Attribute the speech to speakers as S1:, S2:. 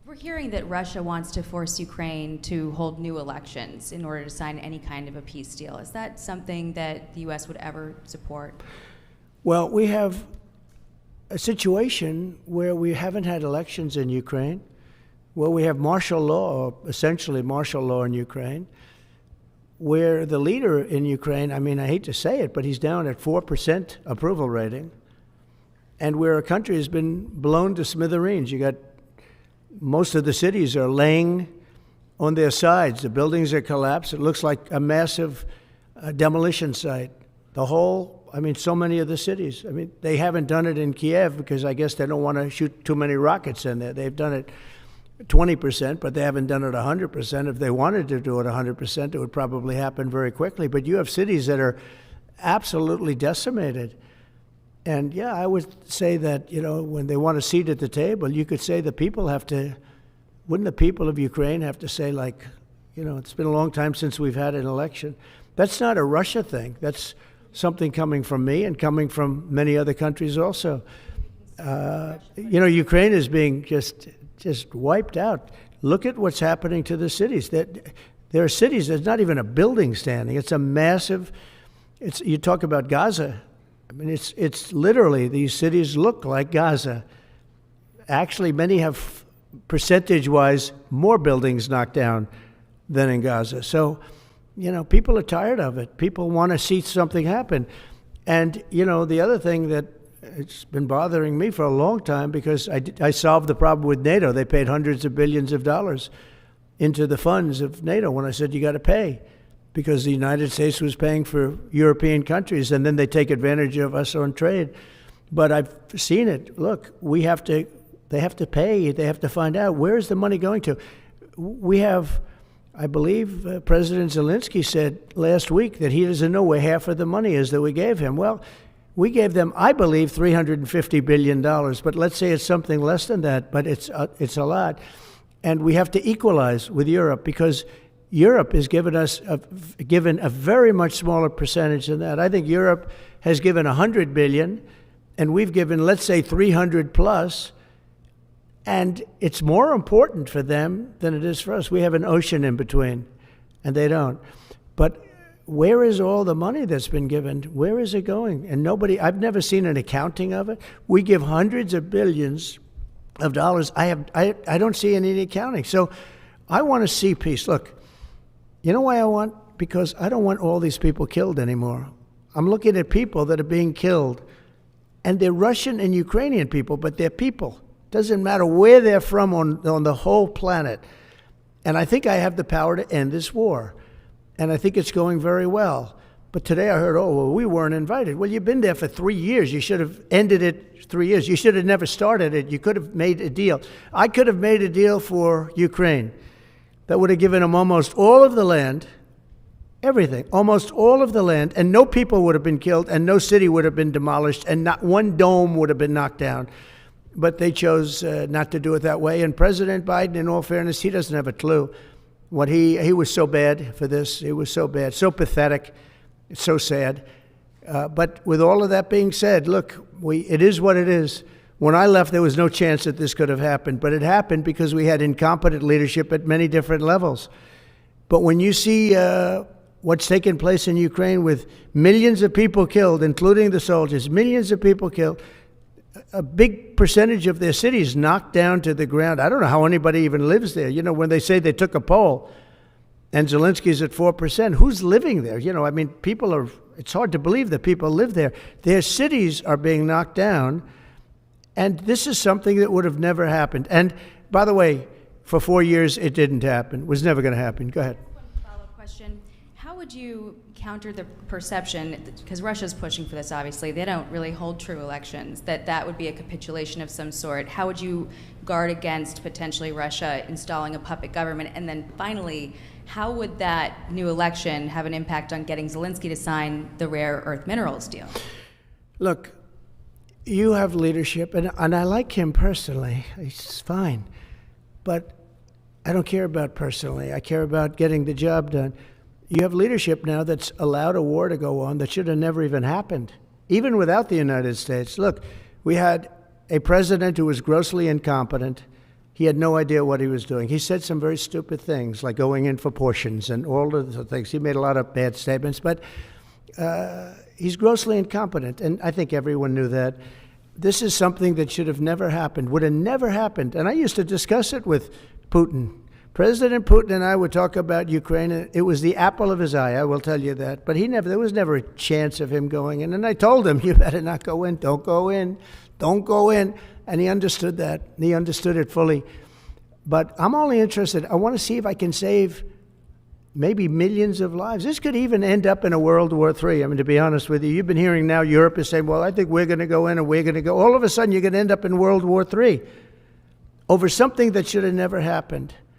S1: We're hearing that Russia wants to force Ukraine to hold new elections in order to sign any kind of a peace deal. Is that something that the U.S. would ever support?
S2: Well, we have a situation where we haven't had elections in Ukraine, where we have martial law, or essentially martial law in Ukraine, where the leader in Ukraine, I mean, I hate to say it, but he's down at 4% approval rating, and where a country has been blown to smithereens. You got most of the cities are laying on their sides. The buildings are collapsed. It looks like a massive demolition site. So many of the cities. I mean, they haven't done it in Kiev because I guess they don't want to shoot too many rockets in there. They've done it 20%, but they haven't done it 100%. If they wanted to do it 100%, it would probably happen very quickly. But you have cities that are absolutely decimated. And yeah, I would say that, when they want a seat at the table, you could say the people wouldn't the people of Ukraine have to say, it's been a long time since we've had an election. That's not a Russia thing. That's something coming from me and coming from many other countries also. Ukraine is being just wiped out. Look at what's happening to the cities. There are cities, there's not even a building standing. It's a massive, you talk about Gaza. I mean, it's literally, these cities look like Gaza. Actually, many have, percentage-wise, more buildings knocked down than in Gaza. So, people are tired of it. People want to see something happen. And, the other thing that it's been bothering me for a long time, because I solved the problem with NATO. They paid hundreds of billions of dollars into the funds of NATO when I said, you got to pay, because the United States was paying for European countries, and then they take advantage of us on trade. But I've seen it. Look, they have to pay. They have to find out, where is the money going to? We have, I believe President Zelensky said last week that he doesn't know where half of the money is that we gave him. Well, we gave them, I believe, $350 billion, but let's say it's something less than that, but it's a lot. And we have to equalize with Europe, because Europe has given a very much smaller percentage than that. I think Europe has given $100 billion, and we've given, let's say, 300 plus, and it's more important for them than it is for us. We have an ocean in between, and they don't. But where is all the money that's been given? Where is it going? And I've never seen an accounting of it. We give hundreds of billions of dollars. I don't see any accounting. So I want to see peace. Look, you know why because I don't want all these people killed anymore. I'm looking at people that are being killed, and they're Russian and Ukrainian people, but they're people. Doesn't matter where they're from on the whole planet. And I think I have the power to end this war. And I think it's going very well. But today I heard, we weren't invited. Well, you've been there for 3 years. You should have ended it 3 years. You should have never started it. You could have made a deal. I could have made a deal for Ukraine that would have given them almost all of the land, everything, almost all of the land, and no people would have been killed, and no city would have been demolished, and not one dome would have been knocked down. But they chose not to do it that way. And President Biden, in all fairness, he doesn't have a clue. What he was so bad for this. He was so bad, so pathetic. It's so sad. But with all of that being said, look, it is what it is. When I left, there was no chance that this could have happened. But it happened because we had incompetent leadership at many different levels. But when you see what's taken place in Ukraine with millions of people killed, including the soldiers, millions of people killed, a big percentage of their cities knocked down to the ground. I don't know how anybody even lives there. When they say they took a poll and Zelensky's at 4%, who's living there? It's hard to believe that people live there. Their cities are being knocked down, and this is something that would have never happened. And by the way, for 4 years, it didn't happen. It was never going to happen. Go ahead.
S1: One follow-up question. How would you counter the perception, because Russia's pushing for this, obviously, they don't really hold true elections, that would be a capitulation of some sort. How would you guard against potentially Russia installing a puppet government? And then finally, how would that new election have an impact on getting Zelensky to sign the rare earth minerals deal?
S2: Look, you have leadership, and I like him personally. He's fine. But I don't care about personally. I care about getting the job done. You have leadership now that's allowed a war to go on that should have never even happened, even without the United States. Look, we had a president who was grossly incompetent, He had no idea what he was doing. He said some very stupid things, like going in for portions and all of the things. He made a lot of bad statements, but he's grossly incompetent, and I think everyone knew that. This is something that should have never happened, would have never happened. And I used to discuss it with Putin. President Putin and I would talk about Ukraine. It was the apple of his eye, I will tell you that. But there was never a chance of him going in. And I told him, you better not go in. Don't go in. Don't go in. And he understood that. He understood it fully. But I'm only interested, I want to see if I can save maybe millions of lives. This could even end up in a World War III. I mean, to be honest with you, you've been hearing now Europe is saying, well, I think we're going to go in and we're going to go. All of a sudden, you're going to end up in World War III over something that should have never happened.